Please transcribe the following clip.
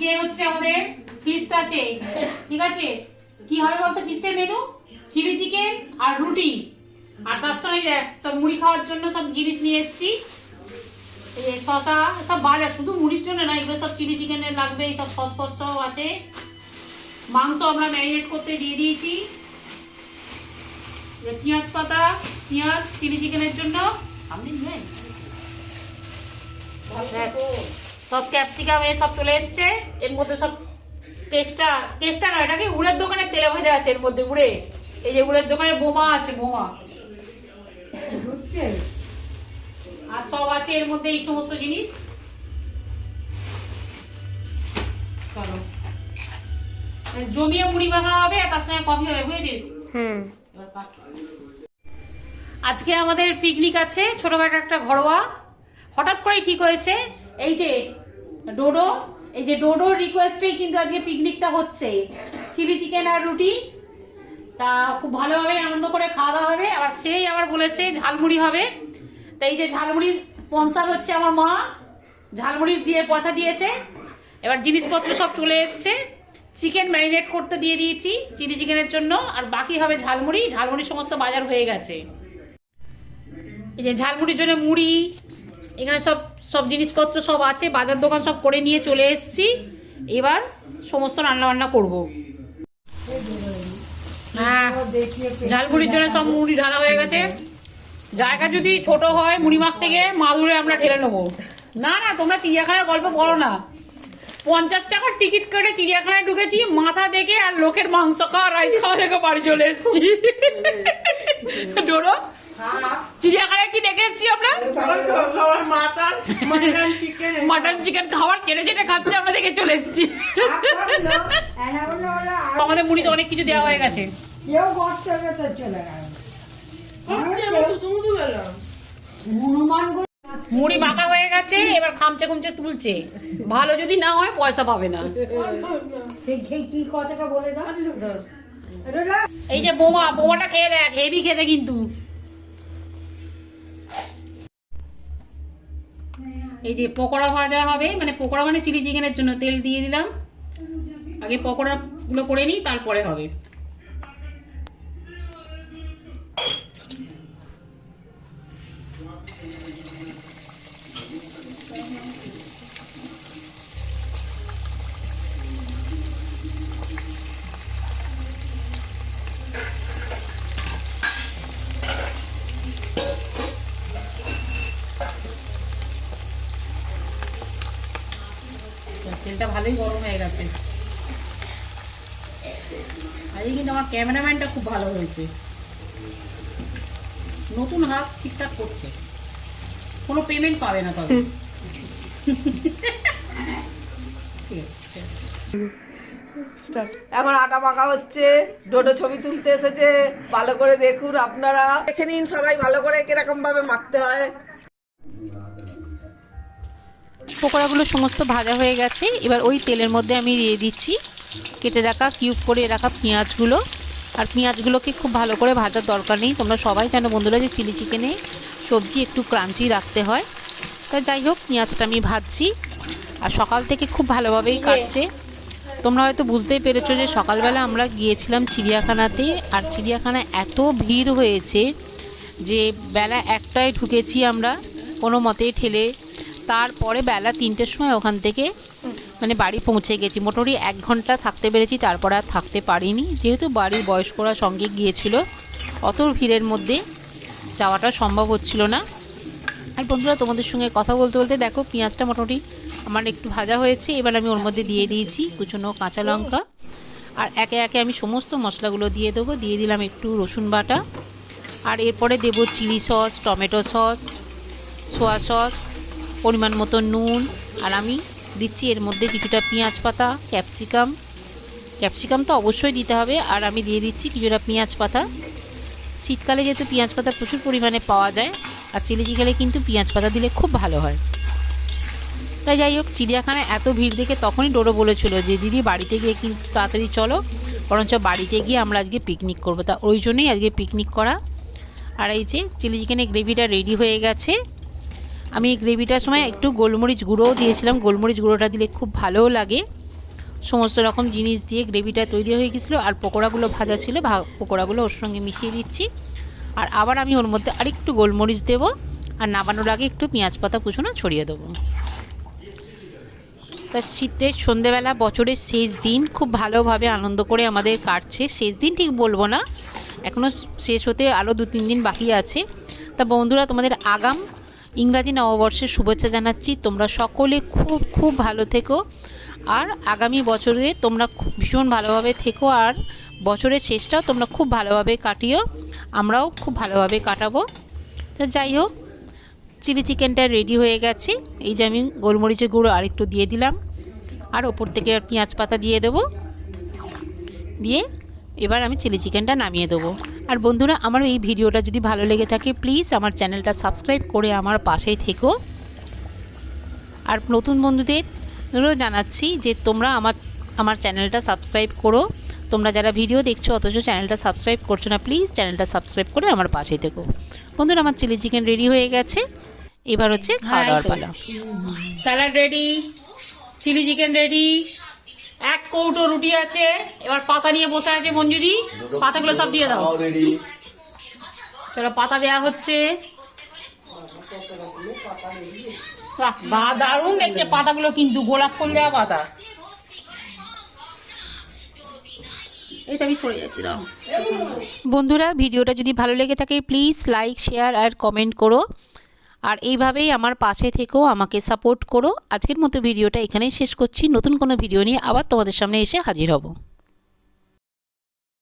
আজকে হচ্ছে আমাদের ফিস্ট আছে, ঠিক আছে? কি হবে বলতো ফিস্টের মেনু? চিলি চিকেন আর রুটি, আর তার সঙ্গে দেখ সব মুড়ি খাওয়ার জন্য সব জিনিস নিয়ে এসেছি। এই শসা সব বাজার, শুধু মুড়ির জন্য না, এগুলো সব চিলি চিকেনের লাগবে, এই সব সস ফস সব আছে। মাংস আমরা ম্যারিনেট করতে দিয়ে দিয়েছি। পেঁয়াজ পাতা, পেঁয়াজ চিলি চিকেনের জন্য সামনে নিয়ে সব ক্যাপসিকাম এ সব চলে এসছে। এর মধ্যে সব টেস্টা নয়, এটাকে উড়ের দোকানে তেলে ভাজা আছে এর মধ্যে। উড়ে, এই যে উড়ের দোকানে বোমা আছে, বোমা আর সব আছে এর মধ্যে, এই সমস্ত জিনিস। চলো জমিয়ে মুড়ি মাখা হবে আর তার সঙ্গে কফি হবে, বুঝেছিস? আজকে আমাদের পিকনিক আছে, ছোটখাটো একটা ঘরোয়া, হঠাৎ করেই ঠিক হয়েছে। এই যে ডোডো, এই যে ডোডোর রিকোয়েস্টেই কিন্তু আজকে পিকনিকটা হচ্ছে। চিলি চিকেন আর রুটি, তা খুব ভালোভাবে আনন্দ করে খাওয়া দাওয়া হবে। আবার সেই আবার বলেছে ঝালমুড়ি হবে, তাই এই যে ঝালমুড়ির স্পন্সর হচ্ছে আমার মা, ঝালমুড়ি দিয়ে পয়সা দিয়েছে। এবার জিনিসপত্র সব চলে এসছে, চিকেন ম্যারিনেট করতে দিয়ে দিয়েছি চিলি চিকেনের জন্য, আর বাকি হবে ঝালমুড়ি। ঝালমুড়ির সমস্ত বাজার হয়ে গেছে। এই যে ঝালমুড়ির জন্য মুড়ি, এখানে সব সব জিনিসপত্র সব আছে, বাজার দোকান সব করে নিয়ে চলে এসেছি। এবার সমস্ত রান্না বান্না করবো। হ্যাঁ, ঝালমুড়ির জন্য সব মুড়ি ঢালা হয়ে গেছে। জায়গা যদি ছোট হয় মুড়ি মাখতে গিয়ে মাদুরে আমরা ঢেলে নেবো। না না, তোমরা চিড়িয়াখানার গল্প বলো না। 50 টাকার টিকিট কেটে চিড়িয়াখানায় ঢুকেছি, মাথা দেখে আর লোকের মাংস খাওয়া, রাইস খাওয়া দেখে বাড়ি চলে এসেছি। ডোরো, চিড়িয়াখানায় কি দেখে এসেছি আমরা? মাটন চিকেন খাবার চেটে চেটে খাচ্ছে, আমরা দেখে চলে এসেছি। আমাদের মুড়িতে অনেক কিছু দেওয়া হয়ে গেছে। মুড়ি মাখা হয়ে গেছে, এবার খামচে খুমচে তুলছে। ভালো যদি না হয় পয়সা পাবে না। এই যে বোমা, বোমাটা খেয়ে দেখ, হেভি খেতে কিন্তু। এই যে পকোড়া ভাজা হবে, মানে পকোড়া মানে চিলি চিকেনের জন্য তেল দিয়ে দিলাম। আগে পকোড়া গুলো করে নিই, তারপরে হবে। তেলটা ভালোই গরম হয়ে গেছে। আজকে কিন্তু আমার ক্যামেরাম্যানটা খুব ভালো হয়েছে, নতুন হাত ঠিকঠাক করছে। কোনো পেমেন্ট পাবে না তবে। এখন আটা মাখা হচ্ছে, ডোডো ছবি তুলতে এসেছে, ভালো করে দেখুন আপনারা, দেখে নিন সবাই ভালো করে কিরকম ভাবে মাখতে হয়। পকোড়াগুলো সমস্ত ভাজা হয়ে গেছে। এবার ওই তেলের মধ্যে আমি দিয়ে দিচ্ছি কেটে রাখা, কিউব করে রাখা পেঁয়াজগুলো। আর পেঁয়াজগুলোকে খুব ভালো করে ভাজার দরকার নেই, তোমরা সবাই জানো বন্ধুরা যে চিলি চিকেনে সবজি একটু ক্রাঞ্চি রাখতে হয়। তা যাই হোক, পেঁয়াজটা আমি ভাজছি। আর সকাল থেকে খুব ভালোভাবেই কাটছে। তোমরা হয়তো বুঝতেই পেরেছো যে সকালবেলা আমরা গিয়েছিলাম চিড়িয়াখানাতে, আর চিড়িয়াখানায় এত ভিড় হয়েছে যে বেলা 1টায় ঢুকেছি আমরা কোনো মতেই ঠেলে। তারপরে বেলা 3টের সময় ওখান থেকে মানে বাড়ি পৌঁছে গেছি। মোটামুটি 1 ঘন্টা থাকতে পেরেছি, তারপরে আর থাকতে পারিনি, যেহেতু বাড়ির বয়স্করা সঙ্গে গিয়েছিল। অত ভিড়ের মধ্যে যাওয়াটা সম্ভব হচ্ছিল না। আর বন্ধুরা, তোমাদের সঙ্গে কথা বলতে বলতে দেখো পেঁয়াজটা মোটামুটি আমার একটু ভাজা হয়েছে। এবার আমি ওর মধ্যে দিয়ে দিয়েছি কুচনো কাঁচা লঙ্কা, আর একে একে আমি সমস্ত মশলাগুলো দিয়ে দেবো। দিয়ে দিলাম একটু রসুন বাটা, আর এরপরে দেবো chilli sauce, tomato sauce, soya sauce, পরিমাণ মতো নুন। আর আমি দিচ্ছি এর মধ্যে কিছুটা পেঁয়াজ পাতা, ক্যাপসিকাম তো অবশ্যই দিতে হবে। আর আমি দিয়ে দিচ্ছি কিছুটা পেঁয়াজ পাতা। শীতকালে যেহেতু পেঁয়াজ পাতা প্রচুর পরিমাণে পাওয়া যায়, আর চিলি চিকেনে কিন্তু পেঁয়াজ পাতা দিলে খুব ভালো হয়। তাই যাই হোক, চিড়িয়াখানায় এত ভিড় দেখে তখনই ডোডো বলেছিল যে দিদি বাড়িতে গিয়ে কিন্তু তাড়াতাড়ি চলো, বরঞ্চ বাড়িতে গিয়ে আমরা আজকে পিকনিক করবো। তা ওই জন্যই আজকে পিকনিক করা। আর এই যে চিলি চিকেনের গ্রেভিটা রেডি হয়ে গেছে। আমি গ্রেভিটার সময় একটু গোলমরিচ গুঁড়োও দিয়েছিলাম, গোলমরিচ গুঁড়োটা দিলে খুব ভালোও লাগে। সমস্ত রকম জিনিস দিয়ে গ্রেভিটা তৈরি হয়ে গেছিলো, আর পকোড়াগুলো ভাজা ছিল, পকোড়াগুলো ওর সঙ্গে মিশিয়ে দিচ্ছি। আর আবার আমি ওর মধ্যে আরেকটু গোলমরিচ দেবো, আর নামানোর আগে একটু পেঁয়াজ পাতা কুচোনো ছড়িয়ে দেবো। তা শীতের সন্ধেবেলা বছরের শেষ দিন খুব ভালোভাবে আনন্দ করে আমাদের কাটছে। শেষ দিন ঠিক বলবো না, এখনও শেষ হতে আরও 2-3 দিন বাকি আছে। তা বন্ধুরা, তোমাদের আগাম ইংরাজি নববর্ষের শুভেচ্ছা জানাচ্ছি। তোমরা সকলে খুব খুব ভালো থেকো, আর আগামী বছরে তোমরা ভীষণ ভালোভাবে থেকো, আর বছরের শেষটাও তোমরা খুব ভালোভাবে কাটিও, আমরাও খুব ভালোভাবে কাটাবো। তা যাই হোক, চিলি চিকেনটা রেডি হয়ে গেছে। এই যে আমি গোলমরিচের গুঁড়ো আরেকটু দিয়ে দিলাম, আর ওপর থেকে আর পেঁয়াজ পাতা দিয়ে দেবো, দিয়ে এবার আমি চিলি চিকেনটা নামিয়ে দেবো। আর বন্ধুরা, আমার এই ভিডিওটা যদি ভালো লেগে থাকে প্লিজ আমার চ্যানেলটা সাবস্ক্রাইব করে আমার পাশেই থেকো। আর নতুন বন্ধুদেরও জানাচ্ছি যে তোমরা আমার চ্যানেলটা সাবস্ক্রাইব করো। তোমরা যারা ভিডিও দেখছো অথচ চ্যানেলটা সাবস্ক্রাইব করছো না, প্লিজ চ্যানেলটা সাবস্ক্রাইব করে আমার পাশেই থেকো। বন্ধুরা, আমার চিলি চিকেন রেডি হয়ে গেছে, এবার হচ্ছে খাওয়া দাওয়ার পালা। Salad ready, chilli chicken ready, 1 কৌটো রুটি আছে। এবার পাতা নিয়ে বসে আছে মঞ্জুদি, পাতাগুলো সব দিয়ে দাও। চলো, পাতা দেওয়া হচ্ছে। বাহ, দারুণ দেখতে পাতাগুলো, কিন্তু গোলাপ ফুল দেওয়া পাতা। এইটা আমি সরে যাচ্ছি, দাও। বন্ধুরা, ভিডিওটা যদি ভালো লেগে থাকে প্লিজ লাইক, শেয়ার আর কমেন্ট করো, আর এইভাবেই আমার পাশে থেকেও আমাকে সাপোর্ট করো। আজকের মতো ভিডিওটা এখানেই শেষ করছি। নতুন কোনো ভিডিও নিয়ে আবার তোমাদের সামনে এসে হাজির হব।